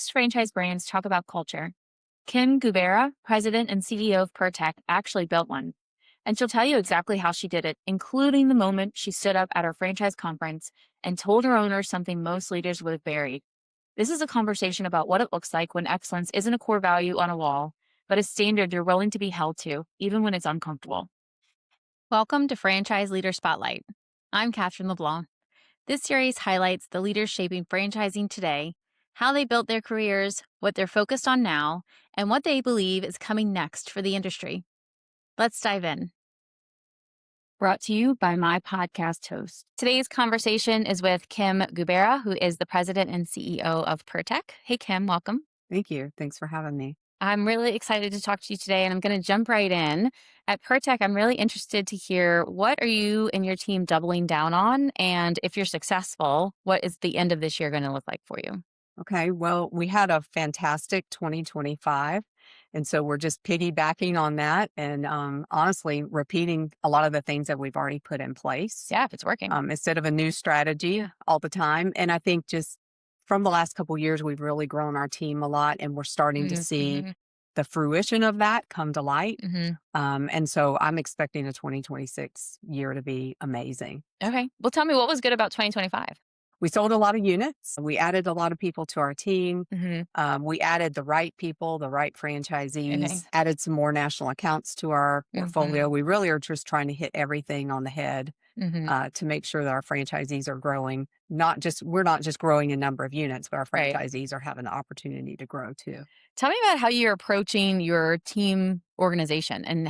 Most franchise brands talk about culture. Kim Gubera, President and CEO of PIRTEK, actually built one. And she'll tell you exactly how she did it, including the moment she stood up at her franchise conference and told her owners something most leaders would have buried. This is a conversation about what it looks like when excellence isn't a core value on a wall, but a standard you're willing to be held to, even when it's uncomfortable. Welcome to Franchise Leader Spotlight. I'm Catherine LeBlanc. This series highlights the leaders shaping franchising today, how they built their careers, what they're focused on now, and what they believe is coming next for the industry. Let's dive in. Brought to you by my podcast host. Today's conversation is with Kim Gubera, who is the President and CEO of PIRTEK. Hey, Kim, welcome. Thank you. Thanks for having me. I'm really excited to talk to you today, and I'm going to jump right in. At PIRTEK, I'm really interested to hear, what are you and your team doubling down on? And if you're successful, what is the end of this year going to look like for you? Okay. Well, we had a fantastic 2025. And so we're just piggybacking on that and honestly repeating a lot of the things that we've already put in place. Yeah, if it's working. Instead of a new strategy all the time. And I think just from the last couple of years, we've really grown our team a lot, and we're starting to see the fruition of that come to light. And so I'm expecting a 2026 year to be amazing. Okay. Well, tell me, what was good about 2025? We sold a lot of units. We added a lot of people to our team. We added the right people, the right franchisees, added some more national accounts to our portfolio. We really are just trying to hit everything on the head to make sure that our franchisees are growing. We're not just growing in number of units, but our franchisees are having the opportunity to grow too. Tell me about how you're approaching your team organization and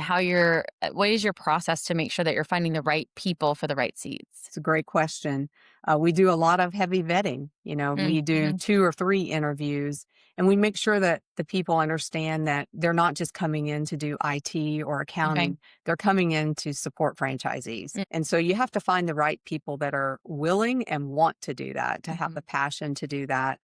what is your process to make sure that you're finding the right people for the right seats? It's a great question. We do a lot of heavy vetting. We do 2 or 3 interviews, and we make sure that the people understand that they're not just coming in to do IT or accounting. They're coming in to support franchisees. And so you have to find the right people that are willing and want to do that, to have the passion to do that.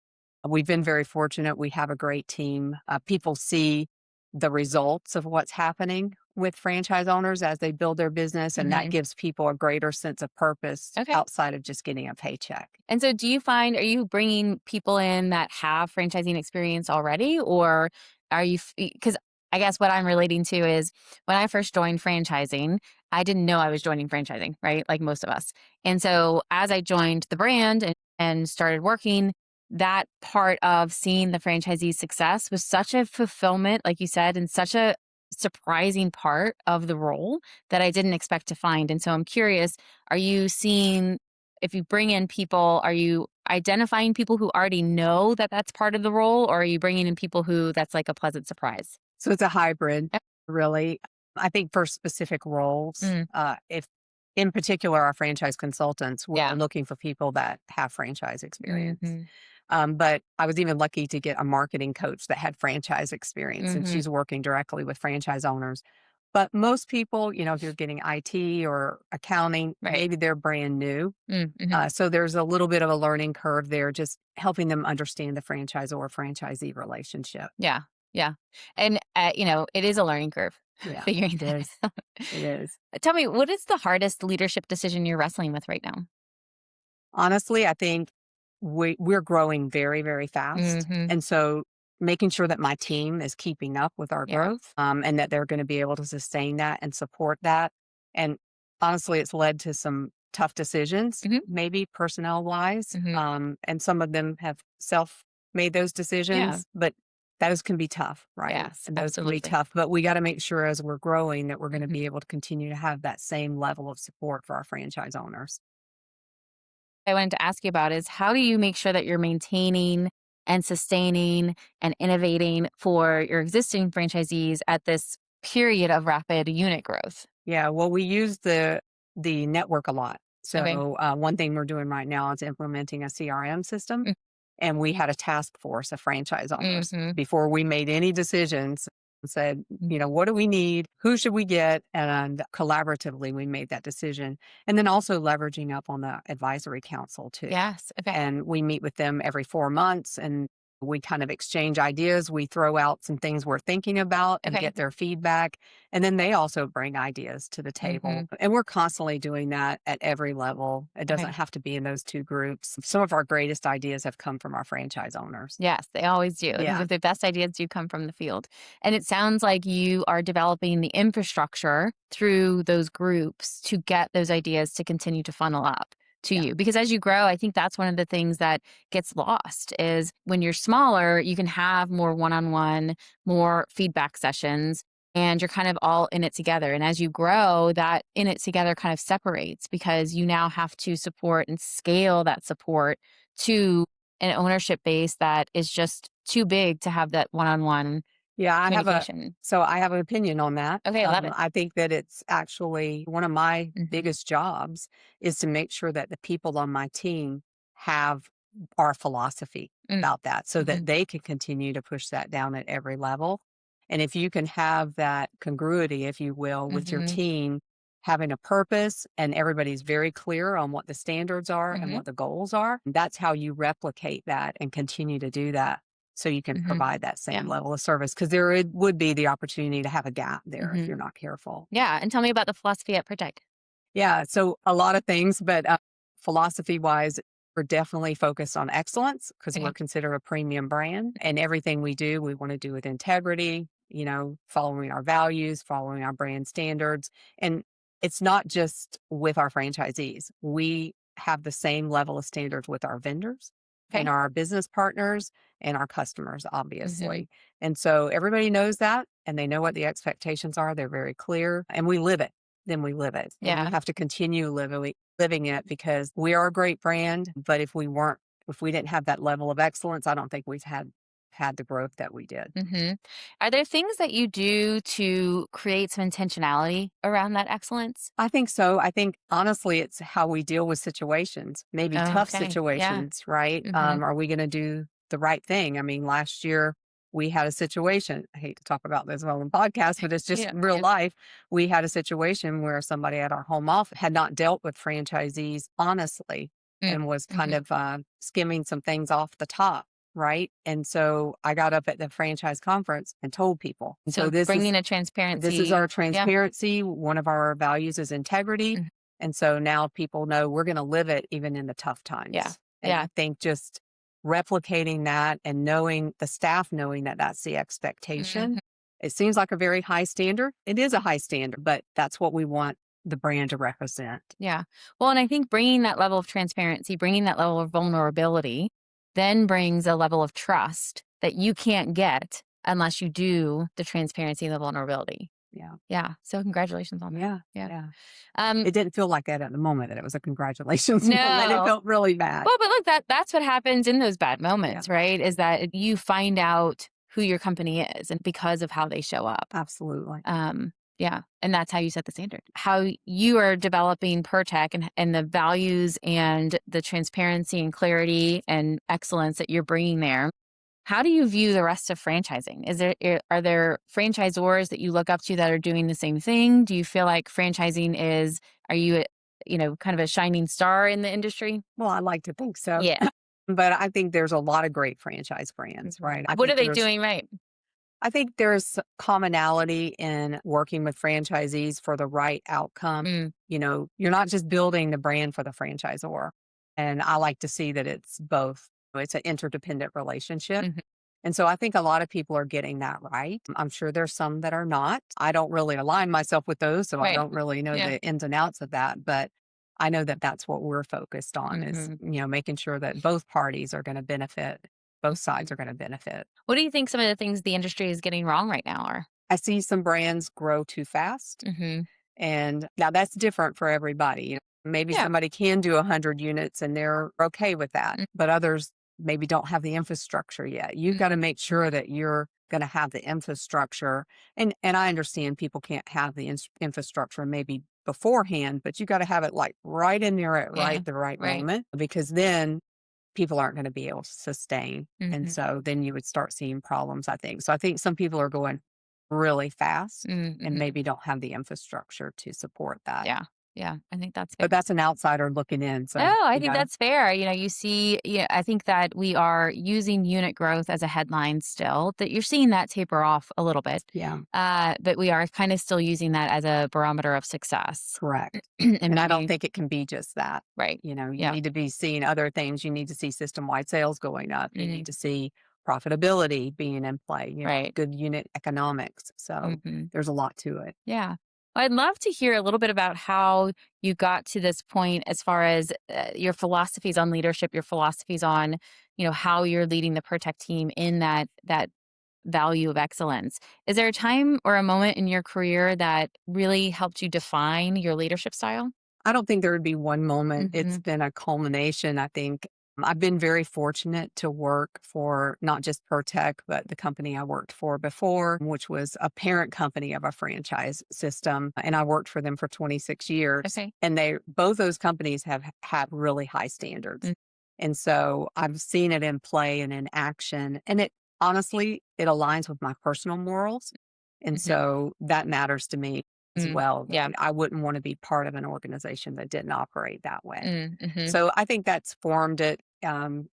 We've been very fortunate. We have a great team. People see the results of what's happening with franchise owners as they build their business, and that gives people a grearer sense of purpose outside of just getting a paycheck. And so are you bringing people in that have franchising experience already, or because I guess what I'm relating to is when I first joined franchising, I didn't know I was joining franchising, right? Like most of us. And so as I joined the brand and started working, that part of seeing the franchisee's success was such a fulfillment, like you said, and such a surprising part of the role that I didn't expect to find. And so I'm curious, are you seeing, if you bring in people, are you identifying people who already know that that's part of the role, or are you bringing in people who that's like a pleasant surprise? So it's a hybrid, really. I think for specific roles, if in particular our franchise consultants, we're looking for people that have franchise experience. But I was even lucky to get a marketing coach that had franchise experience, and she's working directly with franchise owners. But most people, if you're getting IT or accounting, maybe they're brand new. So there's a little bit of a learning curve there, just helping them understand the franchisor-franchisee relationship. Yeah. And, it is a learning curve. Yeah, figuring that out. It is. Tell me, what is the hardest leadership decision you're wrestling with right now? Honestly, I think we're growing very, very fast. And so making sure that my team is keeping up with our growth, and that they're going to be able to sustain that and support that. And honestly, it's led to some tough decisions, maybe personnel wise. And some of them have self-made those decisions, but those can be tough, right? Yes, and those absolutely. can be tough, but we got to make sure as we're growing that we're going to be able to continue to have that same level of support for our franchise owners. I wanted to ask you about is, how do you make sure that you're maintaining and sustaining and innovating for your existing franchisees at this period of rapid unit growth? Yeah, well, we use the network a lot. So one thing we're doing right now is implementing a CRM system. And we had a task force of franchise owners before we made any decisions. Said, what do we need? Who should we get? And collaboratively, we made that decision. And then also leveraging up on the advisory council too. Yes. Okay. And we meet with them every 4 months, and We kind of exchange ideas. We throw out some things we're thinking about and Okay. get their feedback. And then they also bring ideas to the table. And we're constantly doing that at every level. It doesn't Okay. have to be in those two groups. Some of our greatest ideas have come from our franchise owners. Yes, they always do. Yeah. The best ideas do come from the field. And it sounds like you are developing the infrastructure through those groups to get those ideas to continue to funnel up to Yeah. you. Because as you grow, I think that's one of the things that gets lost is when you're smaller, you can have more one-on-one, more feedback sessions, and you're kind of all in it together. And as you grow, that in it together kind of separates because you now have to support and scale that support to an ownership base that is just too big to have that one-on-one Yeah, communication. I have an opinion on that. Okay, I love it. I think that it's actually one of my Mhm. biggest jobs is to make sure that the people on my team have our philosophy Mm. about that so that Mhm. they can continue to push that down at every level. And if you can have that congruity, if you will, with your Mhm. team having a purpose and everybody's very clear on what the standards are and Mhm. what the goals are, that's how you replicate that and continue to do that so you can Mhm. provide that Yeah. same level of service because there would be the opportunity to have a gap there if Mhm. you're not careful. Yeah, and tell me about the philosophy at PIRTEK. Yeah, so a lot of things, but philosophy wise, we're definitely focused on excellence because we're Okay. considered a premium brand. And everything we do, we want to do with integrity, following our values, following our brand standards. And it's not just with our franchisees, we have the same level of standards with our vendors and Okay. our business partners and our customers, Mhm. obviously. And so everybody knows that and they know what the expectations are. They're very clear and we live it. Then we live it. And we Yeah. have to continue living it because we are a great brand. But if we didn't have that level of excellence, I don't think we've had the growth that we did. Mhm. Are there things that you do to create some intentionality around that excellence? I think so. I think honestly, it's how we deal with situations, maybe tough Okay. Yeah. situations, right? Mhm. Are we going to do the right thing? I mean, last year we had a situation. I hate to talk about this on the podcast, but it's just Yeah. real Yeah. life. We had a situation where somebody at our home office had not dealt with franchisees honestly Mm. and was kind Mhm. of skimming some things off the top. Right. And so I got up at the franchise conference and told people. And so So bringing a this is transparency. our Yeah. transparency. One of our values is integrity. Mhm. And so now people know we're going to live it even in the tough Yeah. times. And Yeah. I think just replicating that and knowing the staff knowing that that's the expectation, Mhm. it seems like a very high standard. It is a high standard, but that's what we want the brand to represent. Yeah. Well, and I think bringing that level of transparency, bringing that level of vulnerability, then brings a level of trust that you can't get unless you do the transparency and the vulnerability. Yeah. Yeah. So congratulations on that. Yeah. Yeah. Yeah. Um, It didn't feel like that at the moment that it was a congratulations moment. It no. felt really bad. Well, but look, that's what happens in those bad Yeah. moments, right? Is that you find out who your company is and because of how they show up. Absolutely. Yeah. And that's how you set the standard. How you are developing PIRTEK and the values and the transparency and clarity and excellence that you're bringing there. How do you view the rest of franchising? Are there franchisors that you look up to that are doing the same thing? Do you feel like are you, kind of a shining star in the industry? Well, I like to think so. Yeah. But I think there's a lot of great franchise brands, right? What are they doing right? I think there's commonality in working with franchisees for the right outcome. Mm, You're not just building the brand for the franchisor. And I like to see that it's both. It's an interdependent relationship. mhm. And so I think a lot of people are getting that right. I'm sure there's some that are not. I don't really align myself with those, so I Right. don't really know Yeah. the ins and outs of that. But I know that that's what we're focused on is, Mhm. making sure that both parties are going to benefit, both sides are going to benefit. What do you think some of the things the industry is getting wrong right now are? I see some brands grow too fast. Mhm. And now that's different for everybody. Maybe Yeah. somebody can do 100 units and they're okay with that, Mm, but others maybe don't have the infrastructure yet. You've got to mhm. make sure that you're going to have the infrastructure. And I understand people can't have the infrastructure maybe beforehand, but you got to have it like right in there at Yeah. the right Right. moment because then people aren't going to be able to sustain. And Mhm. so then you would start seeing problems, I think. So I think some people are going really fast Mm, and mhm. maybe don't have the infrastructure to support that. Yeah. Yeah. I think that's fair. But that's an outsider looking in. So, No, I think that's fair. You see, yeah, I think that we are using unit growth as a headline still, that you're seeing that taper off a little bit. yeah, But we are kind of still using that as a barometer of success. correct. And And I don't maybe, think it can be just that. right. You Yeah. need to be seeing other things. You need to see system-wide sales going up. You Mm, need to see profitability being in play, right. good unit economics. So Hmm. there's a lot to it. Yeah. Well, I'd love to hear a little bit about how you got to this point as far as your philosophies on leadership, your philosophies on, how you're leading the PIRTEK team in that value of excellence. Is there a time or a moment in your career that really helped you define your leadership style? I don't think there would be one moment. It's Hmm. been a culmination, I think. I've been very fortunate to work for not just PIRTEK, but the company I worked for before, which was a parent company of a franchise system. And I worked for them for 26 years. Okay. And both those companies have really high standards. Mm. And so I've seen it in play and in action. And it aligns with my personal morals. And Hmm. so that matters to me as Mm. well. Yeah. That I wouldn't want to be part of an organization that didn't operate that way. Mm-hmm. So I think that's formed it. And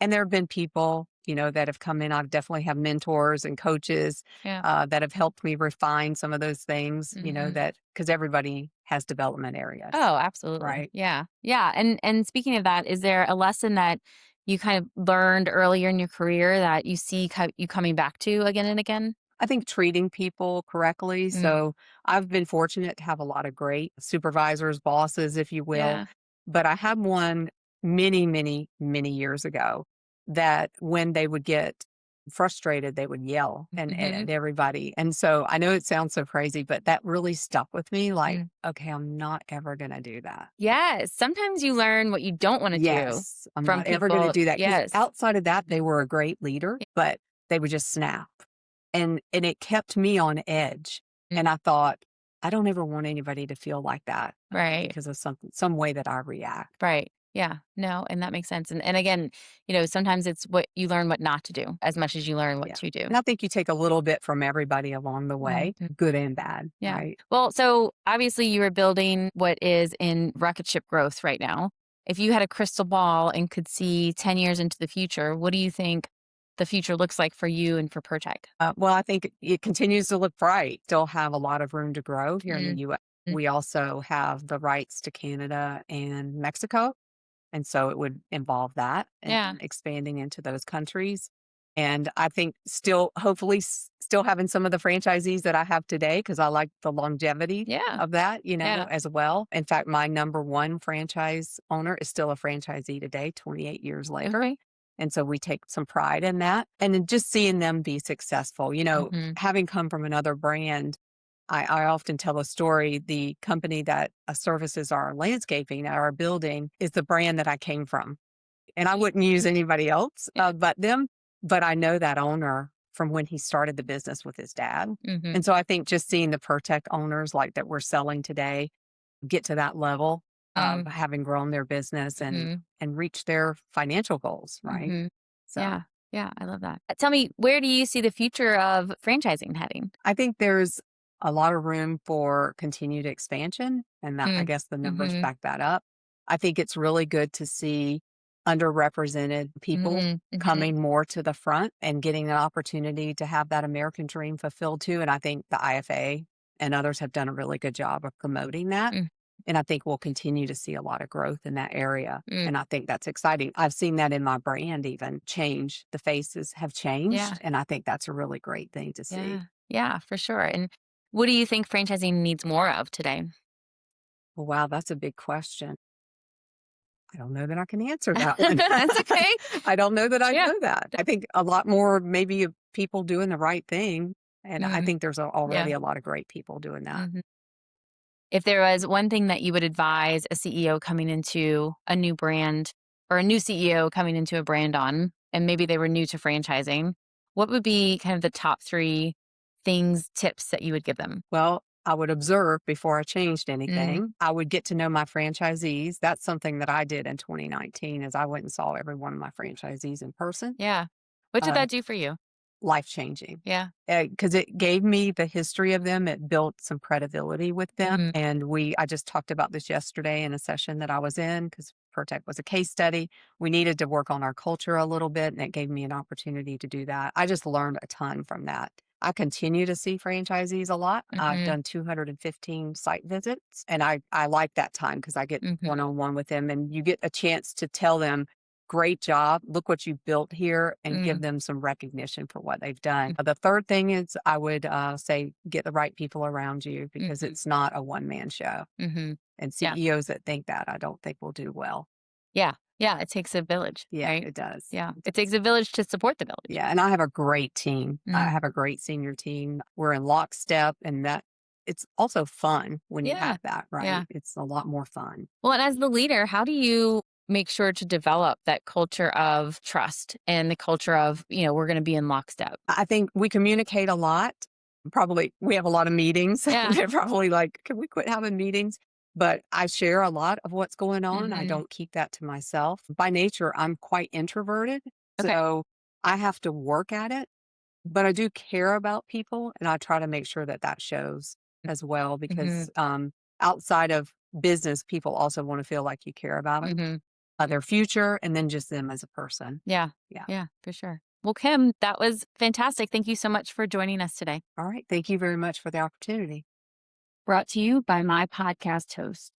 there have been people, that have come in. I've definitely have mentors and coaches Yeah. that have helped me refine some of those things, Hmm. that because everybody has development areas, Oh, absolutely. right? Yeah. Yeah. And speaking of that, is there a lesson that you kind of learned earlier in your career that you see you coming back to again and again? I think treating people correctly. Mm. So I've been fortunate to have a lot of great supervisors, bosses, if you will. Yeah. But I had one many, many, many years ago that when they would get frustrated, they would yell Hmm. at everybody. And so I know it sounds so crazy, but that really stuck with me like, Mm. okay, I'm not ever going to do that. Yes. Sometimes you learn what you don't want to do Yes, I'm from not ever going to people. do that because Yes. outside of that, they were a great leader, but they would just snap. And it kept me on edge, Mm. and I thought, "I don't ever want anybody to feel like that, Right. because of some way that I react." Right. Yeah. No, and that makes sense. And again, sometimes it's what you learn what not to do as much as you learn what Yeah, to do. and I think you take a little bit from everybody along the way, Mhm. good and bad, Yeah. right? Well, so obviously you are building what is in rocket ship growth right now. If you had a crystal ball and could see 10 years into the future, what do you think the future looks like for you and for PIRTEK? Well, I think it continues to look bright, still have a lot of room to grow here in the Mm. US. Mm. We also have the rights to Canada and Mexico. And so it would involve that and Yeah. expanding into those countries. And I think still, hopefully, still having some of the franchisees that I have today, because I like the longevity Yeah. of that, Yeah. as well. In fact, my number one franchise owner is still a franchisee today, 28 years later. Okay. And so we take some pride in that. And then just seeing them be successful, Hmm. having come from another brand, I often tell a story. The company that services our landscaping at our building is the brand that I came from. And I wouldn't use anybody else Yeah. but them. But I know that owner from when he started the business with his dad. Hmm. And so I think just seeing the PIRTEK owners like that we're selling today get to that level of Um, having grown their business hmm. and reach their financial goals, right? Hmm. So Yeah. Yeah. I love that. Tell me, where do you see the future of franchising heading? I think there's a lot of room for continued expansion, and that I Mm. guess the numbers Hmm. back that up. I think it's really good to see underrepresented people Hmm. Hmm. coming more to the front and getting an opportunity to have that American dream fulfilled too. And I think the IFA and others have done a really good job of promoting that. Mm. And I think we'll continue to see a lot of growth in that area. Mm. And I think that's exciting. I've seen that in my brand even change. The faces have Yeah. changed. And I think that's a really great thing to Yeah. see. Yeah, for sure. And what do you think franchising needs more of today? Well, wow, that's a big question. I don't know that I can answer that one. That's okay. I don't know that I Yeah. know that. I think a lot more maybe of people doing the right thing. And I Mm. think there's Yeah. already a lot of great people doing that. Mhm. If there was one thing that you would advise a CEO coming into a new brand or a new CEO coming into a brand on, and maybe they were new to franchising, what would be kind of the top three things, tips that you would give them? Well, I would observe before I changed Mm. anything. I would get to know my franchisees. That's something that I did in 2019 is I went and saw every one of my franchisees in person. Yeah. What did Uh, that do for you? life-changing. Yeah. Because it gave me the history of them. It built some credibility with them. And I just talked about this yesterday in a session that I was in because PIRTEK was a case study. We needed to work on our culture a little bit, and it gave me an opportunity to do that. I just learned a ton from that. I continue to see franchisees a lot. I've done 215 site visits, and I like that time because I get one-on-one with them, and you get a chance to tell them, great job. Look what you built here, and give them some recognition for what they've done. The third thing is I would say get the right people around you because it's not a one-man show. And Yeah. CEOs that think that, I don't think will do well. Yeah. Yeah. It takes a village. Yeah, Right? it does. Yeah. It takes a village to support the village. Yeah, and I have a great team. I have a great senior team. We're in lockstep, and that it's also fun when you Yeah. have that, right? Yeah. It's a lot more fun. Well, and as the leader, how do you make sure to develop that culture of trust and the culture of, we're going to be in lockstep? I think we communicate a lot. Probably we have a lot of meetings. Yeah. They're probably like, can we quit having meetings? But I share a lot of what's going on. I don't keep that to myself. By nature, I'm quite introverted. Okay. So I have to work at it, but I do care about people, and I try to make sure that that shows as well because outside of business, people also want to feel like you care about them, their future, and then just them as a person. Yeah. Yeah. Yeah, for sure. Well, Kim, that was fantastic. Thank you so much for joining us today. All right. Thank you very much for the opportunity. Brought to you by my podcast host.